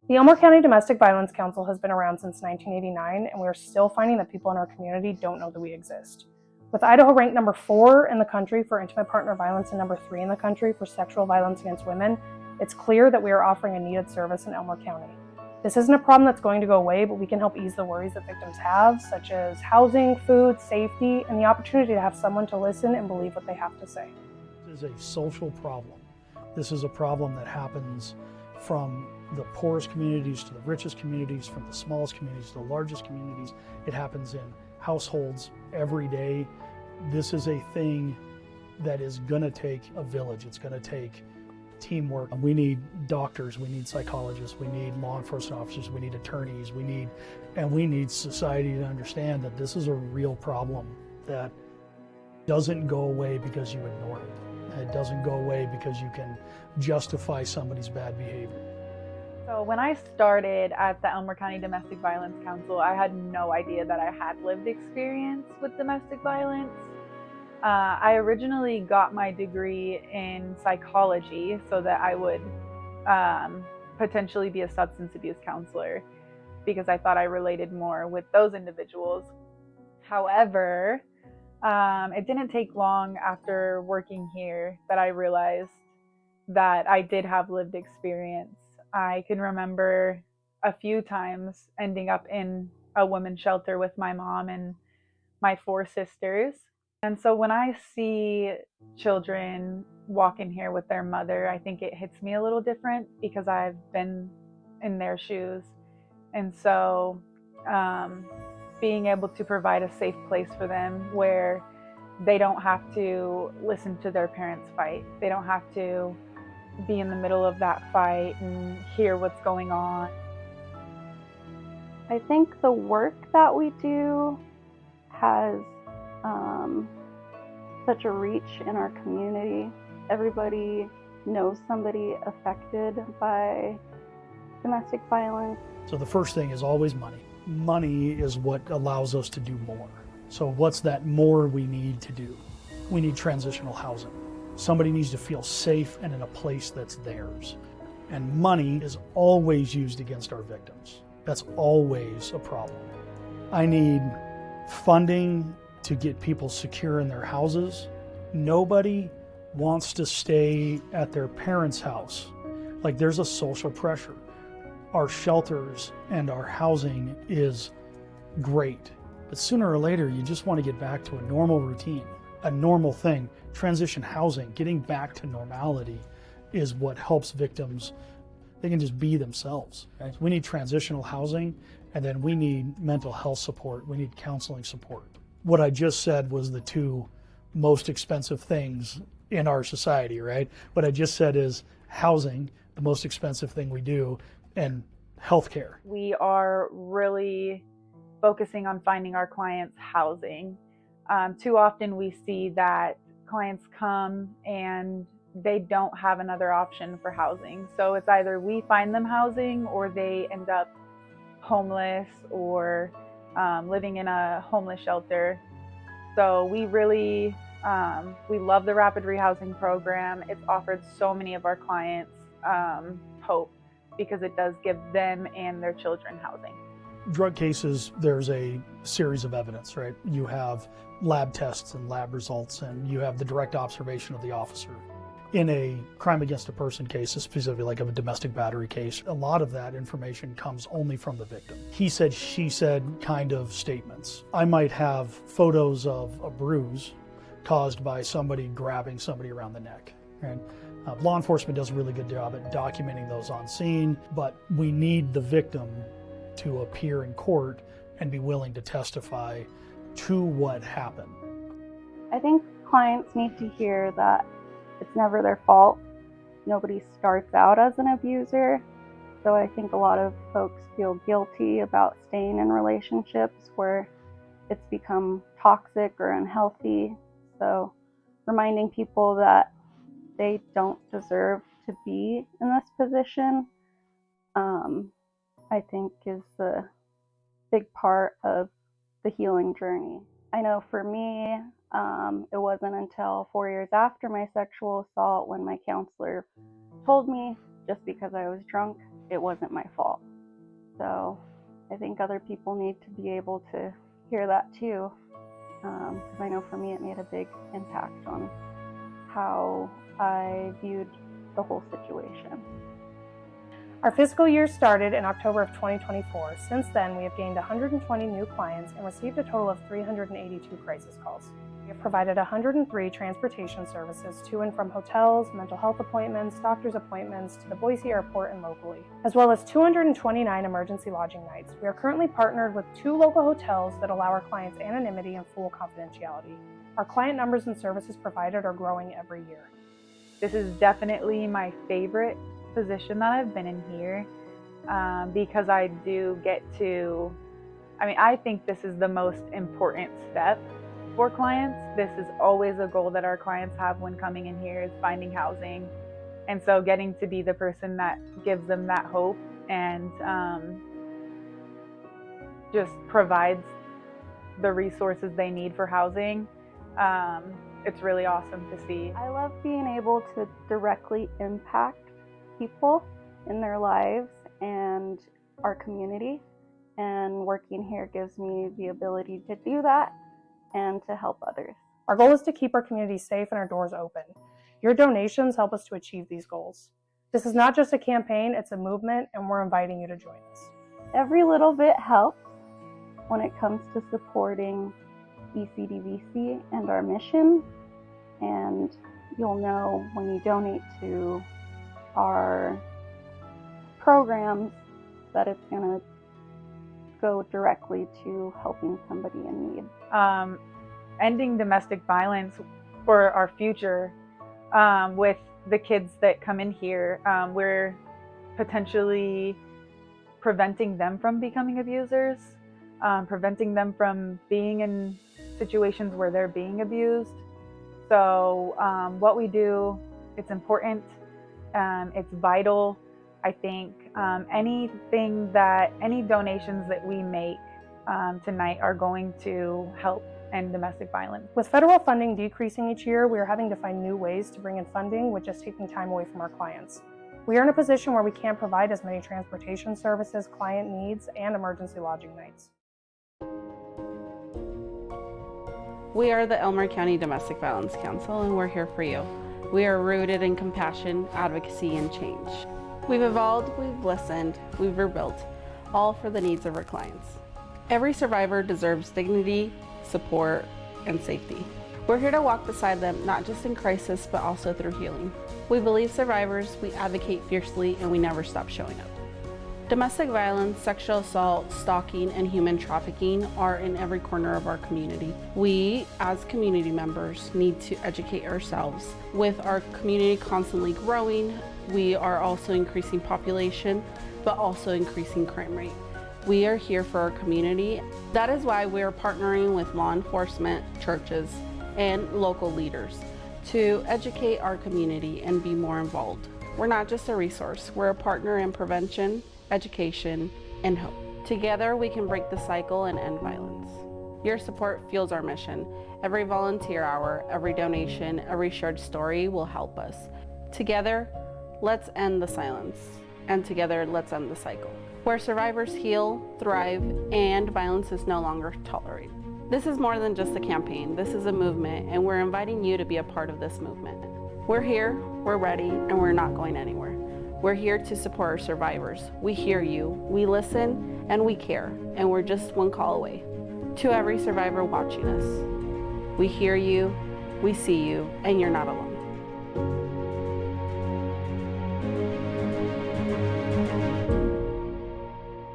The Elmore County Domestic Violence Council has been around since 1989, and we are still finding that people in our community don't know that we exist. With Idaho ranked number 4 in the country for intimate partner violence and number 3 in the country for sexual violence against women, it's clear that we are offering a needed service in Elmore County. This isn't a problem that's going to go away, but we can help ease the worries that victims have, such as housing, food, safety, and the opportunity to have someone to listen and believe what they have to say. This is a social problem. This is a problem that happens from the poorest communities to the richest communities, from the smallest communities to the largest communities. It happens in households every day. This is a thing that is going to take a village. It's going to take teamwork. We need doctors, we need psychologists, we need law enforcement officers, we need attorneys, we need society to understand that this is a real problem that doesn't go away because you ignore it. It doesn't go away because you can justify somebody's bad behavior. So when I started at the Elmore County Domestic Violence Council, I had no idea that I had lived experience with domestic violence. I originally got my degree in psychology so that I would potentially be a substance abuse counselor because I thought I related more with those individuals. However, it didn't take long after working here that I realized that I did have lived experience. I can remember a few times ending up in a women's shelter with my mom and my 4 sisters. And so when I see children walk in here with their mother, I think it hits me a little different because I've been in their shoes. And so being able to provide a safe place for them where they don't have to listen to their parents fight. They don't have to be in the middle of that fight and hear what's going on. I think the work that we do has such a reach in our community. Everybody knows somebody affected by domestic violence. So the first thing is always money. Money is what allows us to do more. So what's that more we need to do? We need transitional housing. Somebody needs to feel safe and in a place that's theirs. And money is always used against our victims. That's always a problem. I need funding to get people secure in their houses. Nobody wants to stay at their parents' house. Like, there's a social pressure. Our shelters and our housing is great, but sooner or later you just want to get back to a normal routine, a normal thing. Transition housing, getting back to normality, is what helps victims. They can just be themselves. Right? We need transitional housing, and then we need mental health support. We need counseling support. What I just said was the 2 most expensive things in our society, right? What I just said is housing, the most expensive thing we do, and healthcare. We are really focusing on finding our clients housing. Too often we see that clients come and they don't have another option for housing. So it's either we find them housing or they end up homeless or living in a homeless shelter. So we really, we love the Rapid Rehousing program. It's offered so many of our clients hope because it does give them and their children housing. Drug cases, there's a series of evidence, right? You have lab tests and lab results, and you have the direct observation of the officer. In a crime against a person case, specifically like of a domestic battery case, a lot of that information comes only from the victim. He said, she said kind of statements. I might have photos of a bruise caused by somebody grabbing somebody around the neck. Right? Law enforcement does a really good job at documenting those on scene, but we need the victim to appear in court and be willing to testify to what happened. I think clients need to hear that it's never their fault. Nobody starts out as an abuser. So I think a lot of folks feel guilty about staying in relationships where it's become toxic or unhealthy. So reminding people that they don't deserve to be in this position, I think is a big part of the healing journey. I know for me, it wasn't until 4 years after my sexual assault when my counselor told me, just because I was drunk, it wasn't my fault. So I think other people need to be able to hear that too, because I know for me it made a big impact on how I viewed the whole situation. Our fiscal year started in October of 2024. Since then, we have gained 120 new clients and received a total of 382 crisis calls. We have provided 103 transportation services to and from hotels, mental health appointments, doctor's appointments, to the Boise airport and locally, as well as 229 emergency lodging nights. We are currently partnered with 2 local hotels that allow our clients anonymity and full confidentiality. Our client numbers and services provided are growing every year. This is definitely my favorite position that I've been in here, because I do get to, I think this is the most important step for clients. This is always a goal that our clients have when coming in here, is finding housing. And so getting to be the person that gives them that hope and just provides the resources they need for housing, it's really awesome to see. I love being able to directly impact people in their lives and our community, and working here gives me the ability to do that and to help others. Our goal is to keep our community safe and our doors open. Your donations help us to achieve these goals. This is not just a campaign, it's a movement, and we're inviting you to join us. Every little bit helps when it comes to supporting ECDVC and our mission, and you'll know when you donate to our programs that it's going to go directly to helping somebody in need. Ending domestic violence for our future, with the kids that come in here, we're potentially preventing them from becoming abusers, preventing them from being in situations where they're being abused. So what we do, it's important. It's vital. I think any donations that we make tonight are going to help end domestic violence. With federal funding decreasing each year, we are having to find new ways to bring in funding, which is taking time away from our clients. We are in a position where we can't provide as many transportation services, client needs, and emergency lodging nights. We are the Elmore County Domestic Violence Council, and we're here for you. We are rooted in compassion, advocacy, and change. We've evolved, we've listened, we've rebuilt, all for the needs of our clients. Every survivor deserves dignity, support, and safety. We're here to walk beside them, not just in crisis, but also through healing. We believe survivors, we advocate fiercely, and we never stop showing up. Domestic violence, sexual assault, stalking, and human trafficking are in every corner of our community. We, as community members, need to educate ourselves. With our community constantly growing, we are also increasing population, but also increasing crime rate. We are here for our community. That is why we are partnering with law enforcement, churches, and local leaders to educate our community and be more involved. We're not just a resource, we're a partner in prevention, education, and hope. Together, we can break the cycle and end violence. Your support fuels our mission. Every volunteer hour, every donation, every shared story will help us. Together, let's end the silence. And together, let's end the cycle, where survivors heal, thrive, and violence is no longer tolerated. This is more than just a campaign. This is a movement, and we're inviting you to be a part of this movement. We're here, we're ready, and we're not going anywhere. We're here to support our survivors. We hear you, we listen, and we care, and we're just one call away. To every survivor watching us, we hear you, we see you, and you're not alone.